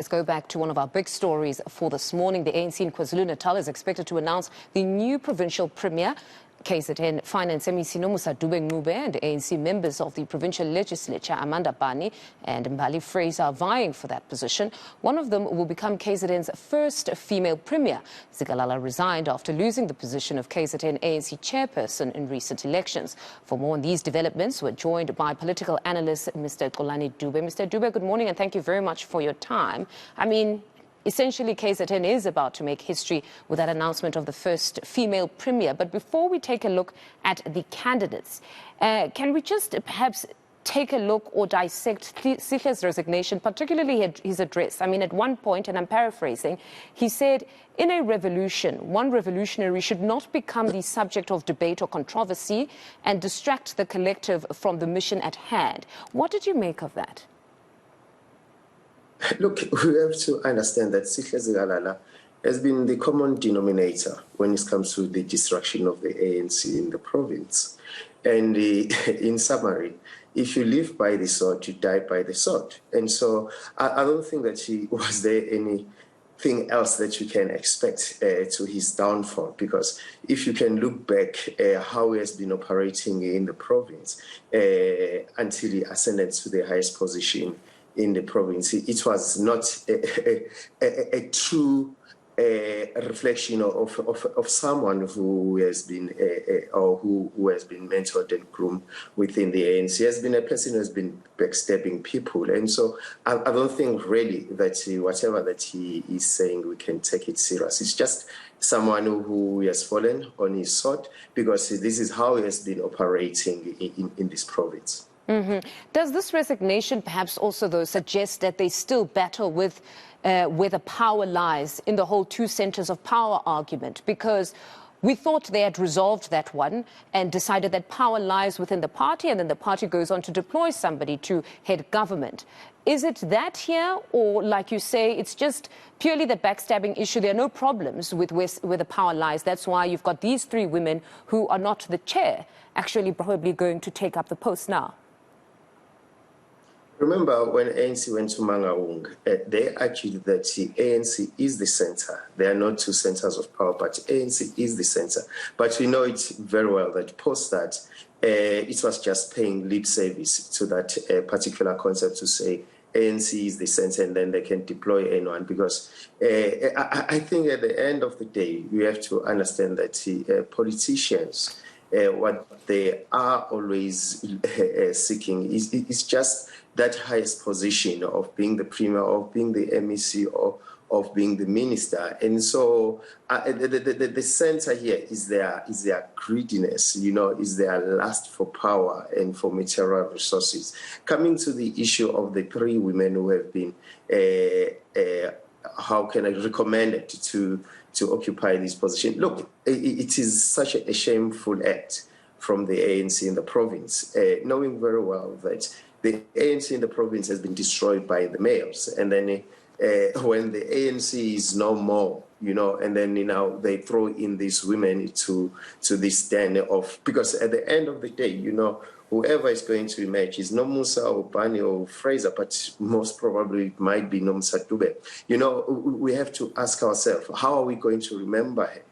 Let's go back to one of our big stories for this morning. The ANC in KwaZulu-Natal is expected to announce the new provincial premier. KZN Finance MEC Nomusa Dube-Ncube and ANC members of the provincial legislature, Bani and Mbali Frazer, are vying for that position. One of them will become KZN's first female premier. Zikalala resigned after losing the position of KZN ANC chairperson in recent elections. For more on these developments, we're joined by political analyst Mr. Xolani Dube. Mr. Dube, good morning and thank you very much for your time. Essentially, KZN is about to make history with that announcement of the first female premier. But before we take a look at the candidates, can we just perhaps take a look or dissect Sihle's resignation, particularly his address? At one point, and I'm paraphrasing, he said, in a revolution, one revolutionary should not become the subject of debate or controversy and distract the collective from the mission at hand. What did you make of that? Look, we have to understand that Sihle Zikalala has been the common denominator when it comes to the destruction of the ANC in the province. And in summary, if you live by the sword, you die by the sword. And so I don't think that was there anything else that you can expect to his downfall, because if you can look back how he has been operating in the province until he ascended to the highest position in the province, it was not a true reflection of someone who has been or who has been mentored and groomed within the ANC. He has been a person who has been backstabbing people, and so I don't think really that whatever that he is saying we can take it serious. It's just someone who has fallen on his sword, because this is how he has been operating in this province. Mm-hmm. Does this resignation perhaps also, though, suggest that they still battle with where the power lies in the whole two centers of power argument? Because we thought they had resolved that one and decided that power lies within the party, and then the party goes on to deploy somebody to head government. Is it that here, or like you say, it's just purely the backstabbing issue? There are no problems with where the power lies. That's why you've got these three women who are not the chair actually probably going to take up the post now. Remember when ANC went to Mangaung, they argued that the ANC is the center. There are not two centers of power, but ANC is the center. But we know it very well that post that, it was just paying lip service to that particular concept to say ANC is the center and then they can deploy anyone. Because I think at the end of the day, we have to understand that politicians, what they are always seeking is just that highest position of being the premier, of being the MEC, or of being the minister. And so the center here is their greediness, is their lust for power and for material resources. Coming to the issue of the three women who have been, recommended to occupy this position. Look, it is such a shameful act from the ANC in the province, knowing very well that the ANC in the province has been destroyed by the males. And then when the ANC is no more, and then they throw in these women to this den of, because at the end of the day, whoever is going to emerge is Nomusa or Bani or Frazer, but most probably it might be Nomusa Dube. We have to ask ourselves, how are we going to remember him?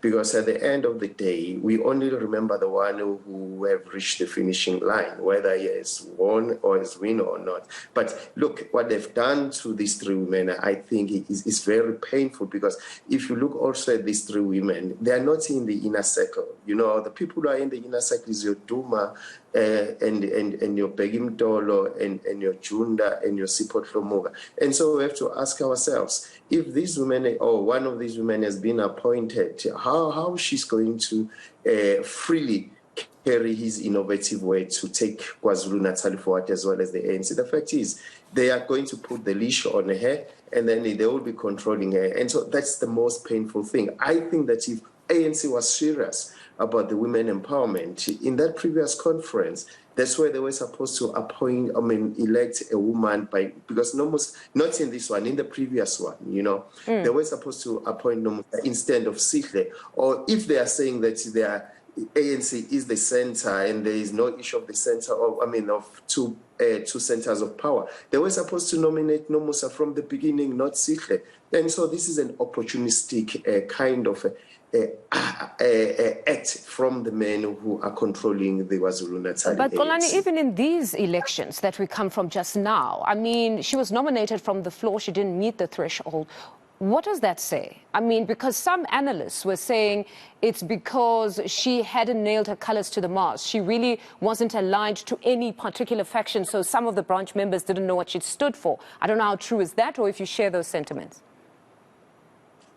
Because at the end of the day, we only remember the one who have reached the finishing line, whether he has won or has won or not. But look, what they've done to these three women, I think is very painful, because if you look also at these three women, they are not in the inner circle. The people who are in the inner circle is your Duma, and your Begim Dolo and your Junda and your Sipot Lomuga. And so we have to ask ourselves, if these women or one of these women has been appointed, how she's going to freely carry his innovative way to take KwaZulu-Natal forward as well as the ANC. The fact is, they are going to put the leash on her and then they will be controlling her. And so that's the most painful thing. I think that if ANC was serious about the women empowerment, in that previous conference, that's where they were supposed to elect a woman because not in this one, in the previous one, they were supposed to appoint Nomusa instead of Sihle. Or if they are saying that their ANC is the center and there is no issue of the center of two two centers of power. They were supposed to nominate Nomusa from the beginning, not Sihle. And so this is an opportunistic kind of act from the men who are controlling the KwaZulu-Natal. But Xolani, even in these elections that we come from just now, I mean, she was nominated from the floor, she didn't meet the threshold. What does that say? I mean, because some analysts were saying it's because she hadn't nailed her colors to the mast. She really wasn't aligned to any particular faction, so some of the branch members didn't know what she stood for. I don't know how true is that, or if you share those sentiments.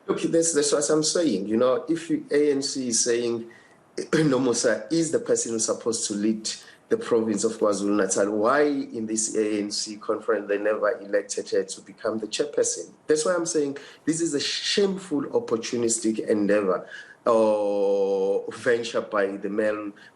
Look, that's what I'm saying. You know, if ANC is saying Nomusa is the person who's supposed to lead the province of KwaZulu-Natal, why in this ANC conference they never elected her to become the chairperson? That's why I'm saying this is a shameful opportunistic endeavor or venture by the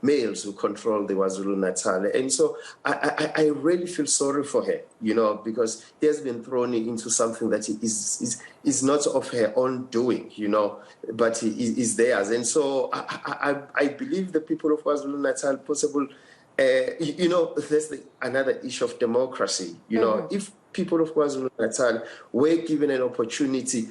males who control the KwaZulu-Natal. And so I really feel sorry for her, you know, because he has been thrown into something that is not of her own doing, you know, but is theirs. And so I believe the people of KwaZulu-Natal possible, you know, there's another issue of democracy. You know, if people of KwaZulu-Natal were given an opportunity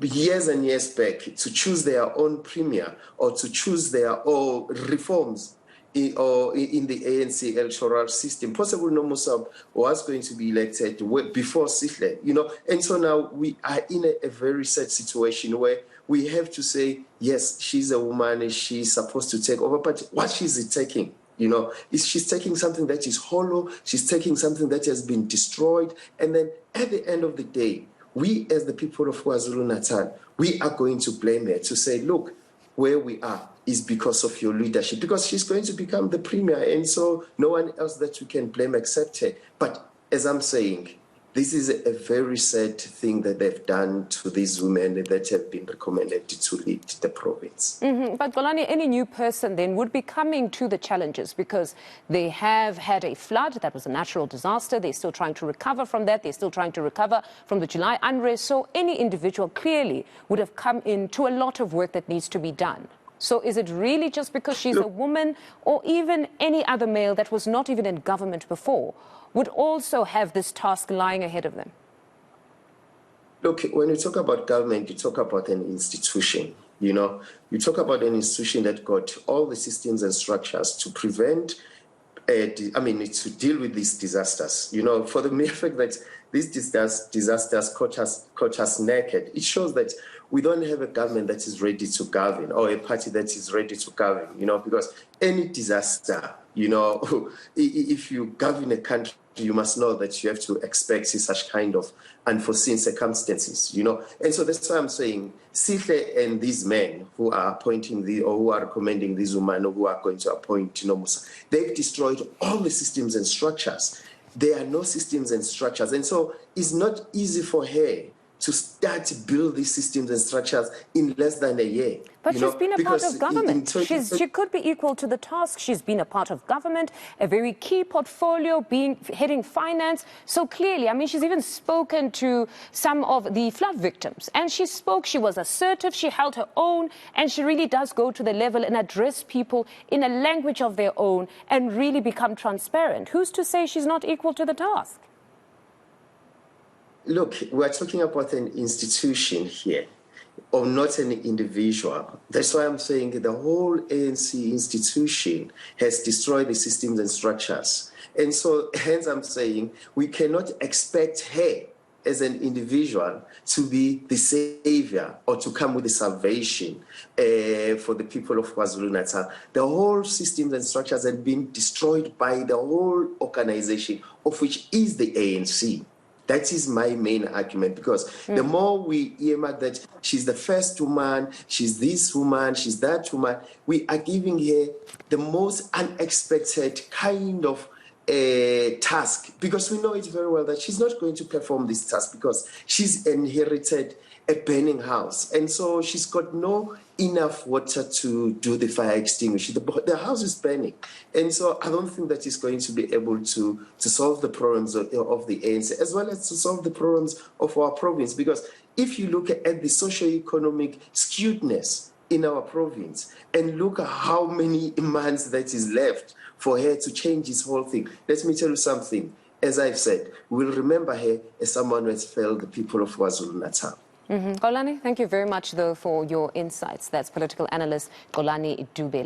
years and years back to choose their own premier or to choose their own reforms in the ANC electoral system, possibly Nomusa was going to be elected before Sihle, you know. And so now we are in a very sad situation where we have to say, yes, she's a woman, she's supposed to take over, but what she's taking? You know, she's taking something that is hollow, she's taking something that has been destroyed, and then at the end of the day, we as the people of KwaZulu-Natal, we are going to blame her to say, look, where we are is because of your leadership, because she's going to become the premier, and so no one else that we can blame except her. But as I'm saying, this is a very sad thing that they've done to these women that have been recommended to lead the province. But Xolani, any new person then would be coming to the challenges because they have had a flood. That was a natural disaster. They're still trying to recover from that. They're still trying to recover from the July unrest. So any individual clearly would have come into a lot of work that needs to be done. So is it really just because she's a woman, or even any other male that was not even in government before would also have this task lying ahead of them? Look, when you talk about government, you talk about an institution, you know. You talk about an institution that got all the systems and structures to prevent, to deal with these disasters. You know, for the mere fact that these disasters caught us naked, it shows that we don't have a government that is ready to govern or a party that is ready to govern, you know, because any disaster, you know, if you govern a country, you must know that you have to expect such kind of unforeseen circumstances, you know. And so that's why I'm saying Sihle and these men who are appointing or who are recommending these women who are going to appoint Nomusa, they've destroyed all the systems and structures. There are no systems and structures. And so it's not easy for her to start to build these systems and structures in less than a year. But she's been a part of government. She could be equal to the task. She's been a part of government, a very key portfolio, heading finance. So clearly, I mean, she's even spoken to some of the flood victims. And she spoke, she was assertive, she held her own, and she really does go to the level and address people in a language of their own and really become transparent. Who's to say she's not equal to the task? Look, we're talking about an institution here, or not an individual. That's why I'm saying the whole ANC institution has destroyed the systems and structures. And so, hence I'm saying we cannot expect her as an individual to be the savior or to come with the salvation for the people of KwaZulu-Natal. The whole systems and structures have been destroyed by the whole organization, of which is the ANC. That is my main argument, because the more we earmark that she's the first woman, she's this woman, she's that woman, we are giving her the most unexpected kind of task, because we know it very well that she's not going to perform this task because she's inherited a burning house. And so she's got no enough water to do the fire extinguisher. The house is burning. And so I don't think that she's going to be able to solve the problems of the ANC, as well as to solve the problems of our province. Because if you look at the socio-economic skewedness in our province and look at how many months that is left for her to change this whole thing, let me tell you something. as I've said, we'll remember her as someone who has failed the people of KwaZulu-Natal. Xolani, thank you very much, though, for your insights. That's political analyst Xolani Dube.